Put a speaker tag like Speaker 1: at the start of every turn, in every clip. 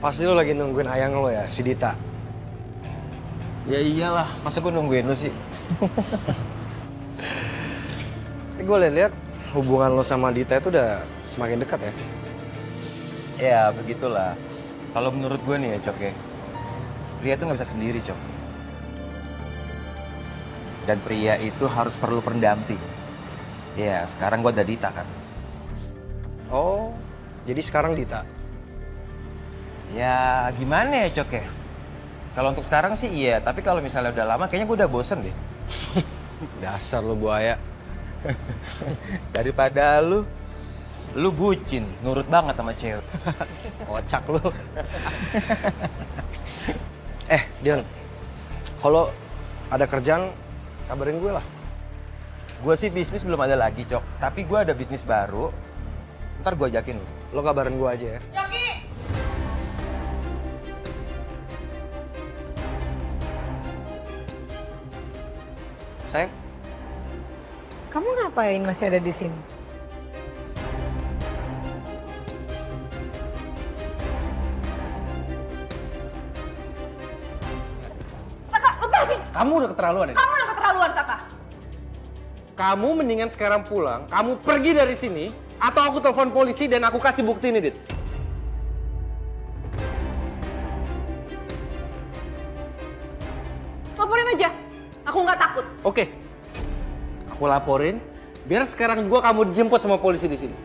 Speaker 1: Pasti lo lagi nungguin ayang lo ya, si Dita.
Speaker 2: Ya iyalah, masa gue nungguin lu sih?
Speaker 1: Tapi gue liat hubungan lo sama Dita itu udah semakin dekat ya.
Speaker 2: Ya, begitulah. Kalau menurut gue nih ya, Cok ya. Pria itu nggak bisa sendiri, Cok. Dan pria itu harus perlu pendamping. Ya, sekarang gue ada Dita kan.
Speaker 1: Oh, jadi sekarang Dita.
Speaker 2: Ya, gimana ya, Cok ya? Kalau untuk sekarang sih iya, tapi kalau misalnya udah lama kayaknya gue udah bosen deh.
Speaker 1: Dasar lo buaya.
Speaker 2: Daripada lu bucin, nurut banget sama cewek.
Speaker 1: Kocak lo. Dion. Kalau ada kerjaan, kabarin gue lah.
Speaker 2: Gue sih bisnis belum ada lagi, Cok. Tapi gue ada bisnis baru. Ntar gue ajakin lu.
Speaker 1: Lo kabarin gue aja ya.
Speaker 3: Joki!
Speaker 1: Sayang,
Speaker 3: Kamu ngapain masih ada di sini? Saka, lepasin!
Speaker 1: kamu udah keterlaluan ya?
Speaker 3: Kamu yang keterlaluan, Saka.
Speaker 1: Kamu mendingan sekarang pulang, kamu pergi dari sini, atau aku telepon polisi dan aku kasih bukti ini, Dit.
Speaker 3: Laporin aja. Aku nggak takut.
Speaker 1: Oke, aku laporin, biar sekarang juga kamu dijemput sama polisi di sini.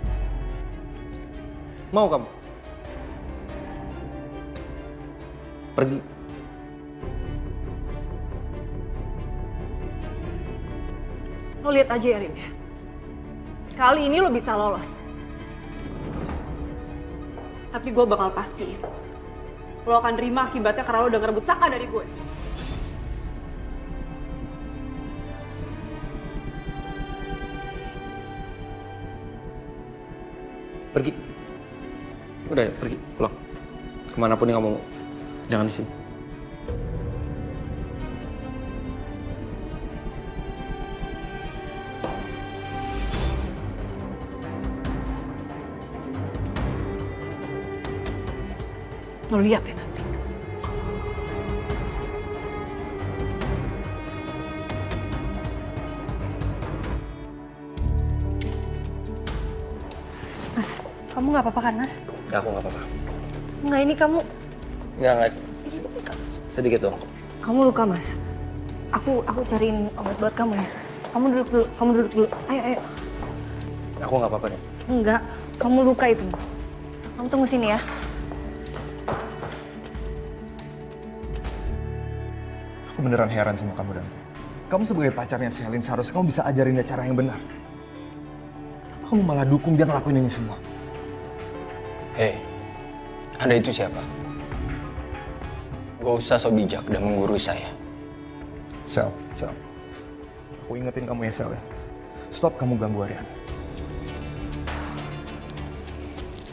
Speaker 1: Mau kamu? Pergi.
Speaker 3: Lo lihat aja ya, Rin. Kali ini lo bisa lolos. Tapi gue bakal pastiin. Lo akan terima akibatnya karena lo udah ngerebut Saka dari gue.
Speaker 1: Pergi. Udah ya, pergi, pulang. Kemanapun yang kamu mau. Jangan di sini.
Speaker 3: Lo lihat ya nanti. Mas, kamu nggak apa-apa kan, Mas?
Speaker 1: Nggak, aku nggak apa-apa.
Speaker 3: Enggak, ini kamu
Speaker 1: Nggak. Sedikit dong.
Speaker 3: kamu luka, Mas. Aku cariin obat buat kamu ya. Kamu duduk dulu. Ayo.
Speaker 1: Aku nggak apa-apa nih.
Speaker 3: Enggak, kamu luka itu. Kamu tunggu sini ya.
Speaker 4: Aku beneran heran sama kamu, Dan. Kamu sebagai pacarnya Selin, seharusnya kamu bisa ajarin dia cara yang benar. Kamu malah dukung dia ngelakuin ini semua.
Speaker 5: Hei, Anda itu siapa? Gak usah so bijak dan menggurui saya.
Speaker 4: Sel. Aku ingetin kamu ya, Sel ya. Stop kamu ganggu Ariana.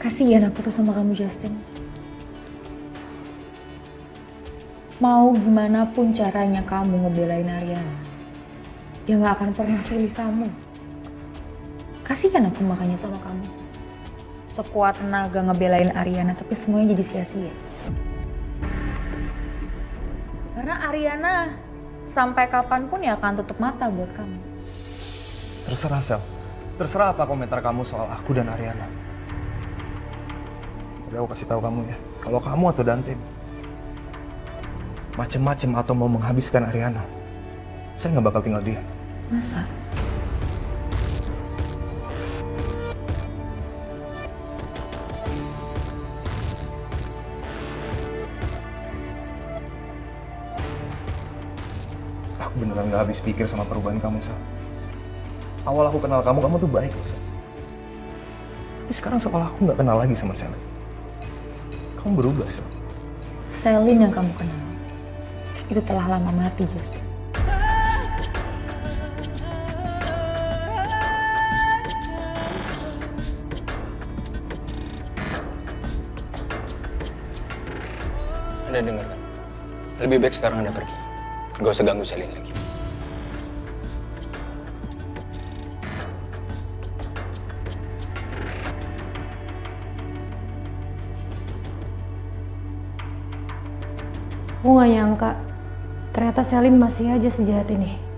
Speaker 6: Kasihan aku tuh sama kamu, Justin. Mau gimana pun caranya kamu ngebelain Ariana, dia gak akan pernah pilih kamu. Kasihan aku makanya sama kamu. Sekuat tenaga ngebelain Ariana, tapi semuanya jadi sia-sia. Karena Ariana sampai kapanpun ya akan tutup mata buat kamu.
Speaker 4: Terserah, Sel. Terserah apa komentar kamu soal aku dan Ariana. Udah aku kasih tahu kamu ya. Kalau kamu atau Dante macem-macem atau mau menghabiskan Ariana, saya nggak bakal tinggal diam.
Speaker 6: Masa?
Speaker 4: Aku beneran nggak habis pikir sama perubahan kamu, Sel. Awal aku kenal kamu tuh baik loh, Sel. Tapi sekarang seolah aku nggak kenal lagi sama Selin. Kamu berubah, Sel.
Speaker 6: Selin yang kamu kenal itu telah lama mati, Justin.
Speaker 5: Anda dengar kan? Lebih baik sekarang Anda pergi. Gak usah ganggu Selin lagi.
Speaker 7: Aku gak nyangka, ternyata Selin masih aja sejahat ini.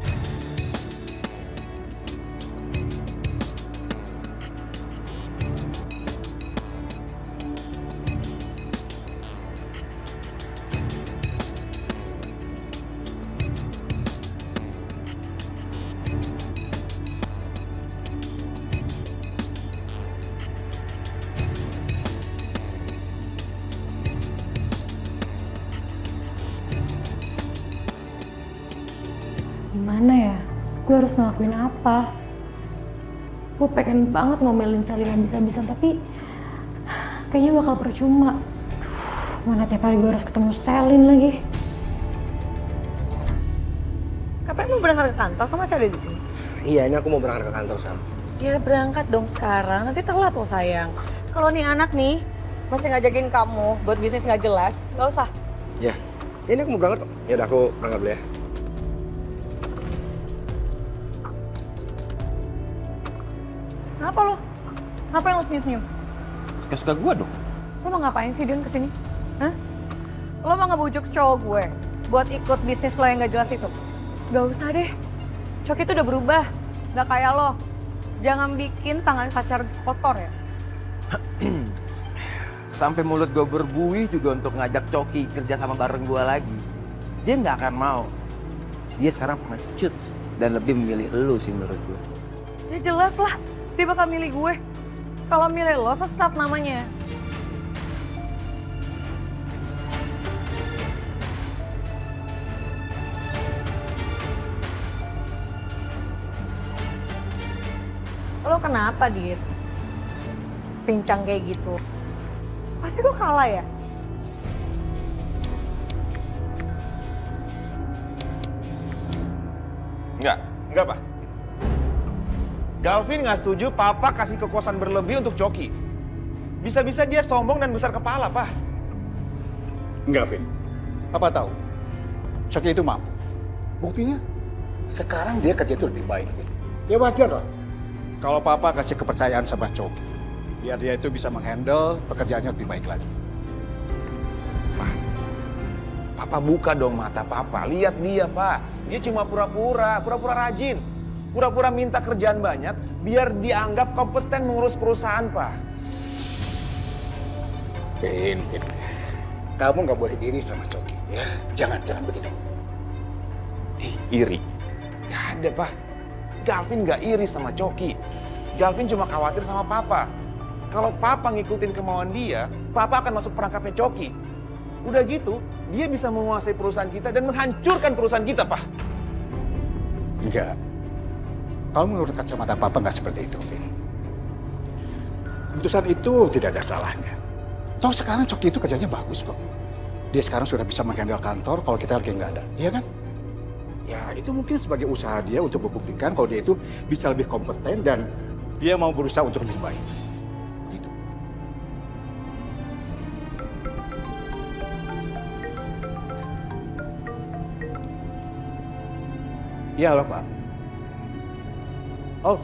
Speaker 7: Gimana ya? Gue harus ngelakuin apa? Gue pengen banget ngomelin Selin habis-habisan, tapi kayaknya bakal percuma. Mana tiap hari gue harus ketemu Selin lagi.
Speaker 3: Katanya mau berangkat ke kantor, kamu masih ada di sini?
Speaker 1: Iya, ini aku mau berangkat ke kantor, Sam.
Speaker 3: Ya berangkat dong sekarang, nanti telat loh sayang. Kalau nih anak nih masih ngajakin kamu buat bisnis nggak jelas, nggak usah.
Speaker 1: Ya, ini aku mau berangkat kok. Ya udah, aku berangkat dulu ya.
Speaker 3: Kenapa lo? Ngapain lo senyum-senyum?
Speaker 2: Suka-suka gue dong.
Speaker 3: Lo mau ngapain sih Dion kesini? Hah? Lo mau ngebujuk cowok gue buat ikut bisnis lo yang nggak jelas itu? Gak usah deh. Coki itu udah berubah, nggak kayak lo. Jangan bikin tangan pacar kotor ya.
Speaker 2: Sampai mulut gue berbuih juga untuk ngajak Coki kerja sama bareng gue lagi. Dia nggak akan mau. Dia sekarang pengecut dan lebih memilih elu sih menurut gue.
Speaker 3: Ya jelas lah, dia bakal milih gue. Kalau milih lo sesat namanya. Lo kenapa, Dit? Pincang kayak gitu. Pasti lo kalah ya?
Speaker 8: Enggak, Pak. Galvin nggak setuju Papa kasih kekuasaan berlebih untuk Coki. Bisa-bisa dia sombong dan besar kepala, Pak.
Speaker 9: Enggak, Vin. Papa tahu, Coki itu mampu. Buktinya, sekarang dia kerja itu lebih baik, Vin. Ya wajar lah. Kalau Papa kasih kepercayaan sama Coki, biar dia itu bisa menghandle pekerjaannya lebih baik lagi.
Speaker 8: Papa buka dong mata Papa. Lihat dia, Pak. Dia cuma pura-pura rajin. Pura-pura minta kerjaan banyak, biar dianggap kompeten mengurus perusahaan, Pak.
Speaker 9: Vin. Kamu nggak boleh iri sama Coki, ya. Jangan begitu.
Speaker 8: Iri? Gak ada, Pak. Galvin gak iri sama Coki. Galvin cuma khawatir sama Papa. Kalau Papa ngikutin kemauan dia, Papa akan masuk perangkapnya Coki. Udah gitu, dia bisa menguasai perusahaan kita dan menghancurkan perusahaan kita, Pak.
Speaker 9: Enggak. Kalau menurut kacamata Papa nggak seperti itu, Vin. Keputusan itu tidak ada salahnya. Toh sekarang Coki itu kerjanya bagus kok. Dia sekarang sudah bisa menghandle kantor kalau kita lagi nggak ada, iya kan? Ya itu mungkin sebagai usaha dia untuk membuktikan kalau dia itu bisa lebih kompeten dan dia mau berusaha untuk lebih baik. Begitu. Iya, halo Pak. Oh,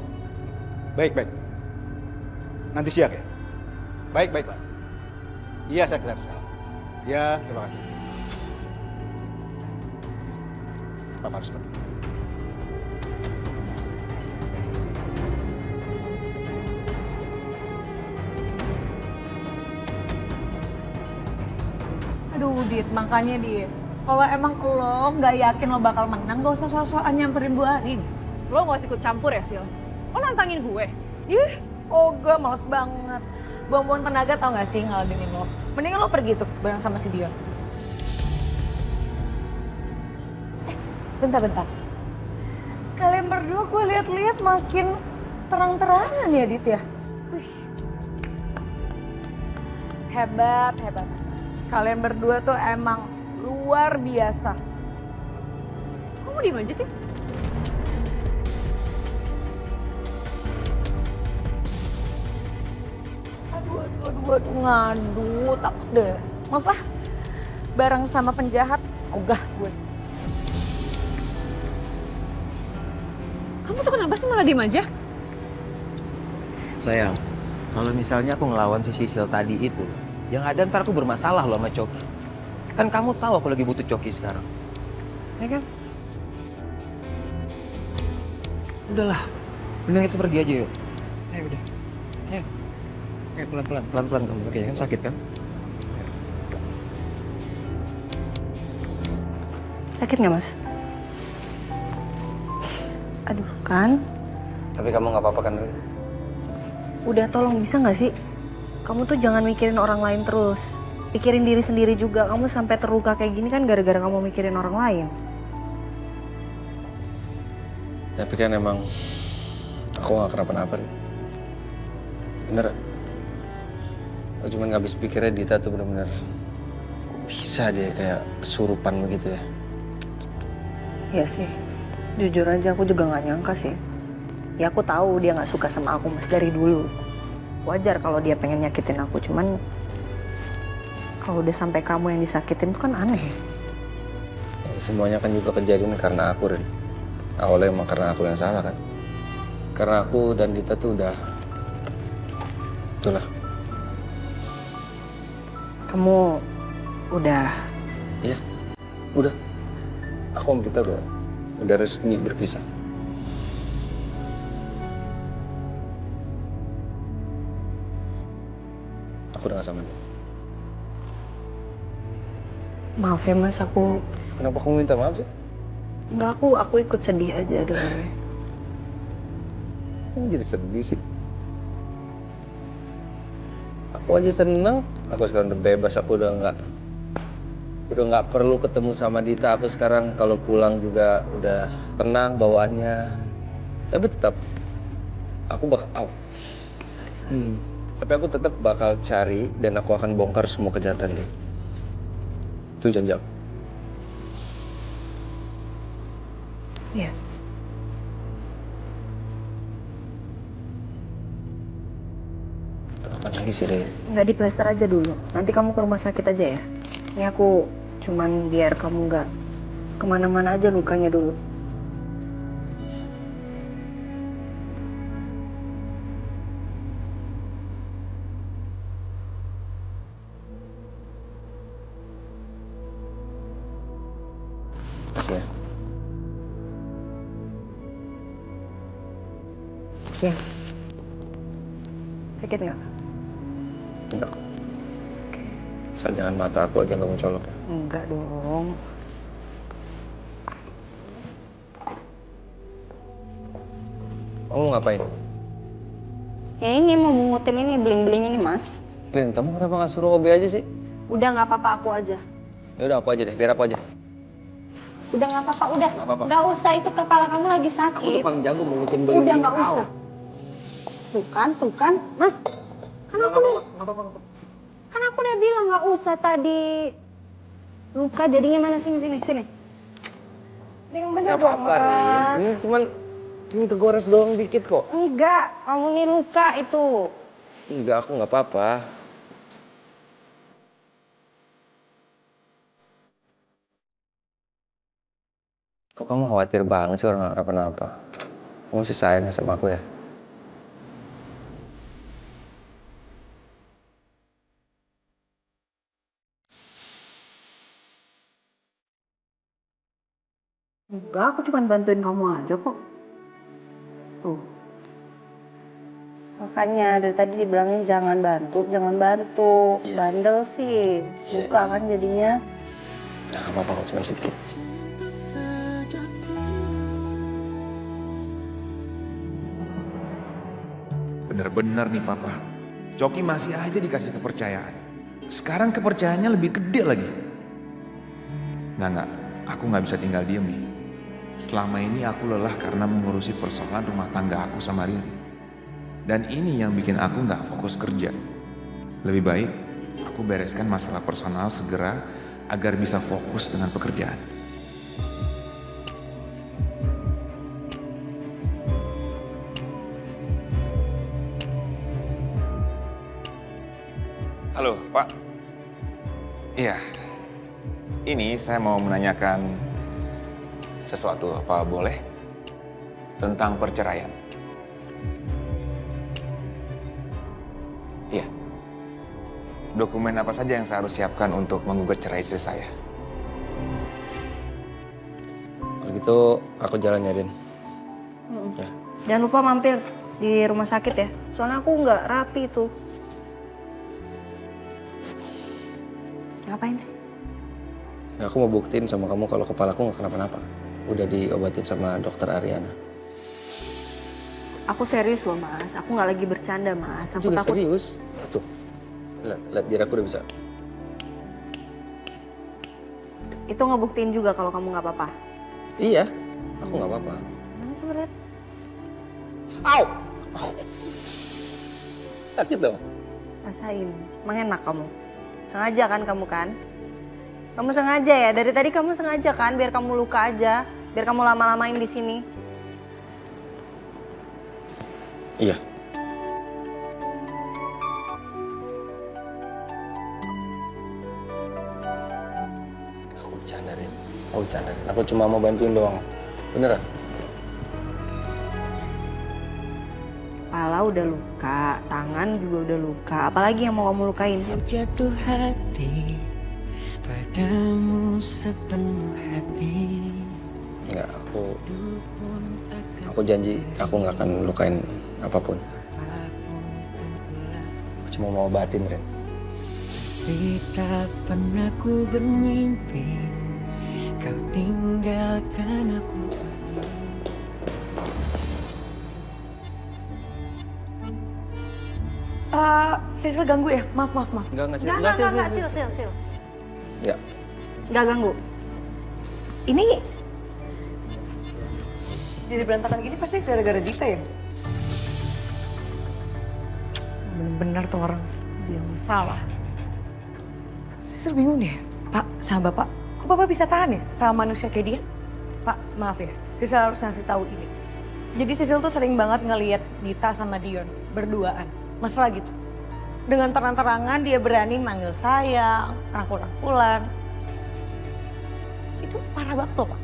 Speaker 9: baik. Nanti siang ya? Baik, Pak. Iya, saya kesana sekarang. Ya, terima kasih. Papa harus pergi.
Speaker 3: Aduh, Dit, makanya Dit. Kalau emang lo nggak yakin lo bakal menang, gak usah soal-soal nyamperin Bu Arin. Lo gak usah ikut campur ya, Sil? Lo nantangin gue? Ih, ogah, males banget. Buang-buang tenaga tau gak sih ngeladenin lo? Mendingan lo pergi tuh bareng sama si Dion. Bentar. Kalian berdua gue lihat-lihat makin terang-terangan ya, Dit ya? Wih. Hebat. Kalian berdua tuh emang luar biasa. Kamu diem aja sih? Aduh, ngadu, takut deh. Masa bareng sama penjahat, ogah gue. Kamu tuh kenapa sih malah diem aja?
Speaker 2: Sayang, kalau misalnya aku ngelawan si Sisil tadi itu, yang ada ntar aku bermasalah loh sama Coki. Kan kamu tahu aku lagi butuh Coki sekarang. Ya kan? Udahlah, mending kita pergi aja yuk. Ayo udah. Ayo. Ayo pelan-pelan kamu. Oke, kan sakit kan?
Speaker 6: Sakit nggak, Mas? Aduh, kan?
Speaker 5: Tapi kamu nggak apa-apa kan, Rin?
Speaker 6: Udah, tolong bisa nggak sih? Kamu tuh jangan mikirin orang lain terus. Pikirin diri sendiri juga. Kamu sampai terluka kayak gini kan gara-gara kamu mikirin orang lain.
Speaker 5: Tapi kan emang aku nggak kenapa-napa. Bener. Aku cuma nggak habis pikirnya Dita tuh bener-bener bisa dia kayak kesurupan begitu ya.
Speaker 6: Iya sih. Jujur aja aku juga nggak nyangka sih. Ya aku tahu dia nggak suka sama aku Mas dari dulu. Wajar kalau dia pengen nyakitin aku. Cuman kalau udah sampai kamu yang disakitin itu kan aneh ya.
Speaker 5: Semuanya kan juga kejadian karena aku, Rin. Awalnya emang karena aku yang salah kan. Karena aku dan Dita tuh udah... Itulah.
Speaker 6: Kamu udah...
Speaker 5: Iya, udah. Aku sama Dita udah resmi berpisah. Aku udah gak sama dia.
Speaker 6: Maaf ya Mas, aku...
Speaker 5: Kenapa kamu minta maaf sih?
Speaker 6: Enggak, aku ikut sedih aja dengarnya.
Speaker 5: Kamu jadi sedih sih. Aku aja seneng. Aku sekarang udah bebas. Aku udah nggak perlu ketemu sama Dita. Aku sekarang kalau pulang juga udah tenang bawaannya. Tapi tetap aku bakal Tapi aku tetap bakal cari dan aku akan bongkar semua kejahatan dia. Itu janji aku.
Speaker 6: Iya.
Speaker 5: Apa lagi sih, Rin?
Speaker 6: Nggak diplaster aja dulu. Nanti kamu ke rumah sakit aja ya. Ini aku cuman biar kamu nggak kemana-mana aja lukanya dulu.
Speaker 5: Makasih ya.
Speaker 6: Ya. Sakit nggak?
Speaker 5: Enggak kok. Asal jangan mata aku aja kamu colok ya.
Speaker 6: Enggak dong.
Speaker 5: Kamu ngapain?
Speaker 6: Ya ini mau mungutin ini, beling-beling ini Mas.
Speaker 5: Rin, kamu kenapa nggak suruh Obi aja sih?
Speaker 6: Udah nggak apa-apa, aku aja.
Speaker 5: Ya udah aku aja deh, biar aku aja.
Speaker 6: Udah nggak apa-apa, udah.
Speaker 5: Nggak apa-apa.
Speaker 6: Nggak usah, itu kepala kamu lagi
Speaker 5: Aku
Speaker 6: sakit.
Speaker 5: tuh paling jago mengutin beling.
Speaker 6: Udah nggak usah. Tuh kan, Mas. Kan aku udah bilang nggak usah tadi. Luka jadinya mana, sini. Yang bener
Speaker 5: Gak
Speaker 6: dong,
Speaker 5: apa-apa, Rin.
Speaker 6: Mas.
Speaker 5: Ini cuman kegores doang dikit kok.
Speaker 6: Enggak, kamu nih luka itu.
Speaker 5: Enggak, aku nggak apa-apa. Kok kamu khawatir banget sih orang kenapa-napa? Kamu masih sayang sama aku ya?
Speaker 6: Enggak, aku cuma bantuin kamu aja kok. Tuh. Makanya dari tadi dibilangin jangan bantu.
Speaker 5: Iya.
Speaker 6: Bandel sih.
Speaker 5: Iya.
Speaker 6: Luka kan jadinya.
Speaker 5: Nah, nggak apa-apa kok, cuma sedikit.
Speaker 8: Bener-bener nih papa. Coki masih aja dikasih kepercayaan. Sekarang kepercayaannya lebih gede lagi. Nggak. Aku nggak bisa tinggal diem nih. Selama ini aku lelah karena mengurusi persoalan rumah tangga aku sama Riri. Dan ini yang bikin aku nggak fokus kerja. Lebih baik aku bereskan masalah personal segera agar bisa fokus dengan pekerjaan. Halo, Pak. Iya. Ini saya mau menanyakan sesuatu, apa boleh? Tentang perceraian. Iya. dokumen apa saja yang saya harus siapkan untuk menggugat cerai istri saya.
Speaker 5: Kalau gitu aku jalan ya, Din. Ya.
Speaker 3: Jangan lupa mampir di rumah sakit ya. Soalnya aku nggak rapi tuh. Ngapain sih?
Speaker 5: Ya, aku mau buktiin sama kamu kalau kepalaku nggak kenapa-napa. Udah diobatin sama dokter Ariana.
Speaker 3: Aku serius loh Mas. Aku nggak lagi bercanda Mas. Aku
Speaker 5: juga
Speaker 3: takut.
Speaker 5: serius. Tuh, lihat diri aku udah bisa.
Speaker 3: Itu ngebuktiin juga kalau kamu nggak apa-apa.
Speaker 5: Iya, aku nggak apa-apa.
Speaker 3: Mana coba lihat.
Speaker 5: Au! Sakit dong.
Speaker 3: Rasain. Emang enak kamu. Sengaja kan kamu kan? Kamu sengaja ya? Dari tadi kamu sengaja kan? Biar kamu luka aja. Biar kamu lama-lamain di sini.
Speaker 5: Iya. Aku bercandain. Aku cuma mau bantuin doang. Beneran?
Speaker 3: Kepala udah luka, tangan juga udah luka. Apalagi yang mau kamu lukain?
Speaker 10: Jatuh hati padamu sepenuh hati.
Speaker 5: Enggak, aku janji aku nggak akan lukain apapun. Aku cuma mau obatin, Ren.
Speaker 10: Tapi tak pernah ku bermimpi kau tinggalkan aku.
Speaker 7: Sisil ganggu ya? Maaf.
Speaker 5: Enggak, Sil.
Speaker 3: Sil.
Speaker 5: Enggak.
Speaker 3: Nggak ganggu.
Speaker 7: Ini jadi berantakan gini pasti gara-gara Dita ya? Bener-bener tuh orang dia masalah. Sisil bingung deh. Pak, sama Bapak, kok Bapak bisa tahan ya sama manusia kayak dia? Pak, maaf ya, Sisil harus ngasih tahu ini. Jadi Sisil tuh sering banget ngelihat Dita sama Dion berduaan. Masalah gitu. Dengan terang-terangan dia berani manggil sayang, rangkul-rangkulan. Itu parah banget loh, Pak.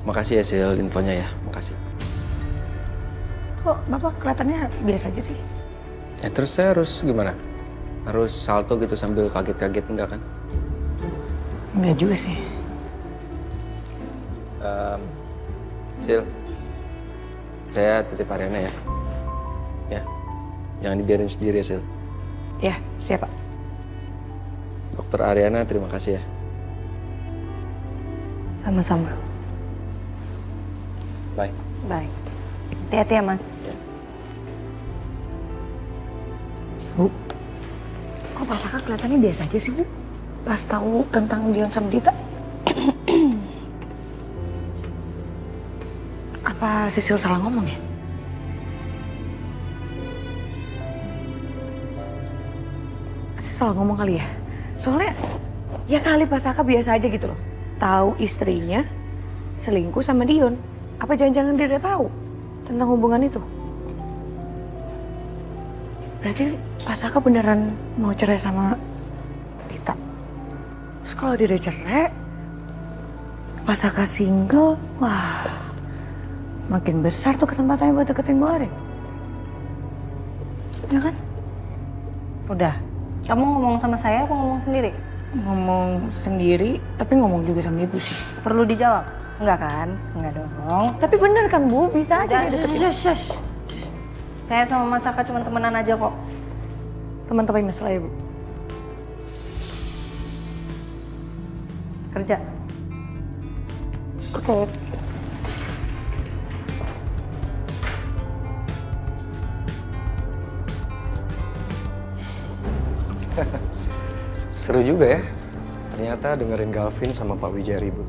Speaker 5: Makasih ya, Sil, infonya ya. Makasih.
Speaker 7: Kok Bapak kelihatannya biasa aja sih?
Speaker 5: Ya terus saya harus gimana? Harus salto gitu sambil kaget-kaget enggak kan?
Speaker 7: Enggak juga sih.
Speaker 5: Sil, saya titip Ariana ya. Ya, jangan dibiarin sendiri ya, Sil.
Speaker 7: Ya, siap Pak.
Speaker 5: Dokter Ariana, terima kasih ya.
Speaker 3: Sama-sama.
Speaker 5: Bye.
Speaker 3: Bye. Hati-hati ya Mas.
Speaker 7: Bu, kok Pak Saka kelihatannya biasa aja sih, Bu? Pas tahu tentang Dion sama Dita. Apa Sisil salah ngomong ya? Sisil salah ngomong kali ya? Soalnya, ya kali Pak Saka biasa aja gitu loh. Tahu istrinya selingkuh sama Dion. Apa jangan-jangan dia udah tahu tentang hubungan itu? Berarti Pak Saka beneran mau cerai sama Dita. Terus kalau dia udah cerai, Pak Saka single, wah makin besar tuh kesempatannya buat deketin Bu Arin. Ya kan?
Speaker 3: Udah. Kamu ngomong sama saya apa ngomong sendiri?
Speaker 7: Ngomong sendiri, tapi ngomong juga sama Ibu sih.
Speaker 3: Perlu dijawab? Enggak kan? Enggak dong.
Speaker 7: Tapi bener kan Bu, bisa aja dia deketin.
Speaker 3: Saya sama Mas Saka cuma temenan aja kok.
Speaker 7: Teman-teman mesra ya Bu.
Speaker 3: Kerja.
Speaker 7: Oke.
Speaker 4: Seru juga ya. Ternyata dengerin Galvin sama Pak Wijaya ribut.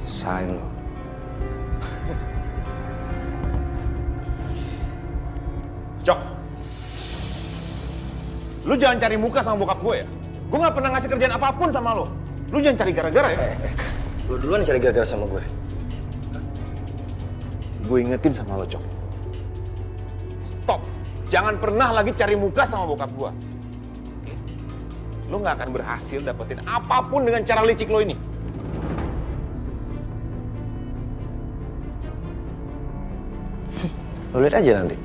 Speaker 4: Sign lo.
Speaker 8: Cok, lu jangan cari muka sama bokap gue ya. Gue gak pernah ngasih kerjaan apapun sama lo. Lu jangan cari gara-gara ya.
Speaker 4: Lu duluan cari gara-gara sama gue.
Speaker 8: Gue ingetin sama lo, Cok. Stop. Jangan pernah lagi cari muka sama bokap gue. Oke? Lo gak akan berhasil dapetin apapun dengan cara licik lo ini.
Speaker 4: Lu lihat aja nanti.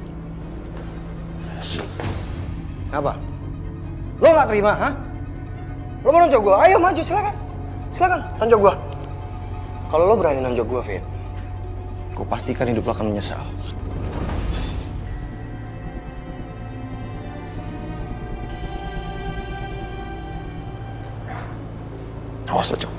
Speaker 11: Apa? Lo nggak terima, ha? Lo mau nonjok gue? Ayo maju, silakan. Silakan, tonjok gue. Kalau lo berani nonjok gue, Vin, gue pastikan hidup lo akan menyesal. Awas lo, Cok.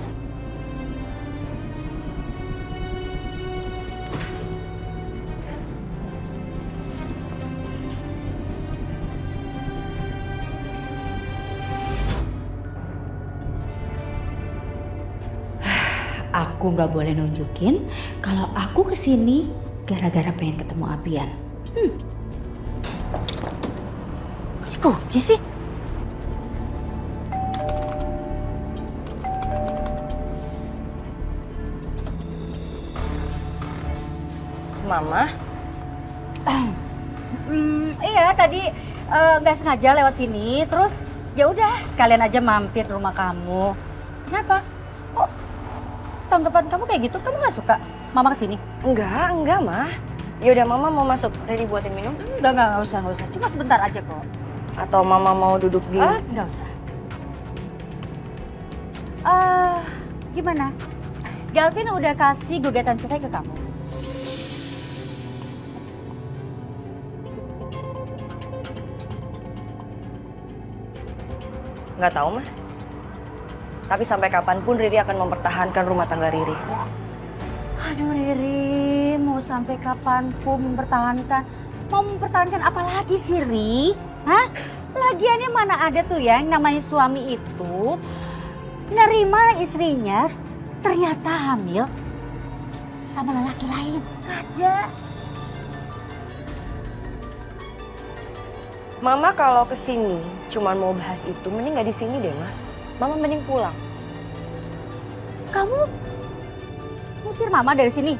Speaker 12: Aku nggak boleh nunjukin kalau aku kesini gara-gara pengen ketemu Abian. Kunci sih.
Speaker 3: Mama?
Speaker 12: Iya tadi nggak sengaja lewat sini, terus ya udah sekalian aja mampir rumah kamu. Kenapa? Kok tanggapan kamu kayak gitu? Kamu nggak suka Mama kesini?
Speaker 3: Enggak, Ma. Yaudah, Mama mau masuk. Ready buatin minum?
Speaker 12: Nggak usah. Cuma sebentar aja kok.
Speaker 3: Atau Mama mau duduk di...
Speaker 12: Nggak usah. Gimana? Galvin udah kasih gugatan cerai ke kamu?
Speaker 3: Nggak tahu, Ma. Tapi sampai kapanpun Riri akan mempertahankan rumah tangga Riri.
Speaker 12: Aduh Riri, mau sampai kapanpun mempertahankan. Mau mempertahankan apa lagi sih Ri? Hah? Lagiannya mana ada tuh ya yang namanya suami itu nerima istrinya ternyata hamil sama lelaki lain. Nggak ada.
Speaker 3: Mama kalau kesini cuman mau bahas itu, mending nggak di sini deh, Ma. Mama mending pulang.
Speaker 12: Kamu ngusir Mama dari sini?